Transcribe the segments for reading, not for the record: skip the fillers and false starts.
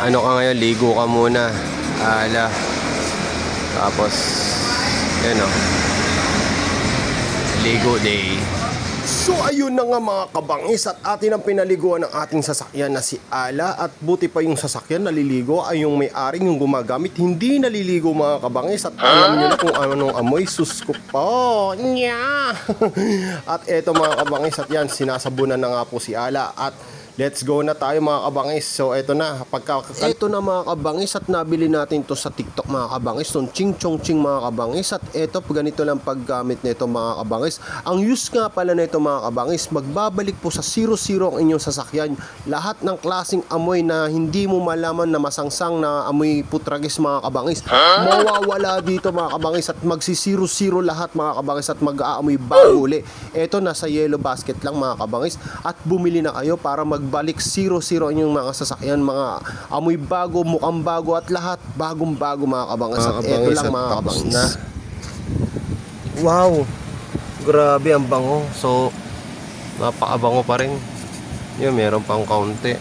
ano ka ngayon, ligo ka muna. Ala. Tapos, yan o. Ligo day. So ayun na nga mga kabangis, at atin ang pinaliguan ng ating sasakyan na si Ala. At buti pa yung sasakyan naliligo ay yung may-ari, yung gumagamit, hindi naliligo mga kabangis. At alam nyo na kung anong amoy, susko po nya. At eto mga kabangis, at yan, sinasabunan na nga po si Ala. At let's go na tayo mga kabangis. So eto na, ito na mga kabangis, at nabili natin to sa TikTok mga kabangis, tong ching chong ching mga kabangis. At eto, ganito lang paggamit nito mga kabangis. Ang use nga pala nito mga kabangis, magbabalik po sa 0-0 ang inyong sasakyan. Lahat ng klaseng amoy na hindi mo malaman na masangsang na amoy putragis mga kabangis, mawawala dito mga kabangis, at magsi 0-0 lahat mga kabangis, at mag-aamoy bago uli. Eto, nasa yellow basket lang mga kabangis, at bumili na kayo para magbalik 0-0 yung mga sasakyan, mga amoy bago, mukhang bago, at lahat bagong bago mga kabangis. At eto lang mga kabangis na. Wow, grabe ang bango. So napakabango pa rin yun, meron pang kaunti.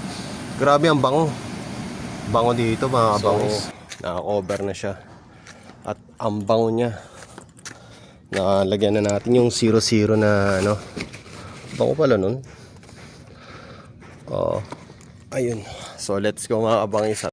Grabe ang bango dito mga kabangis. Naka-cover na siya, at ang bango niya. Nakalagyan na natin yung 0-0 na ano. Bango pala nun. Ayun. So let's go mga kabangis.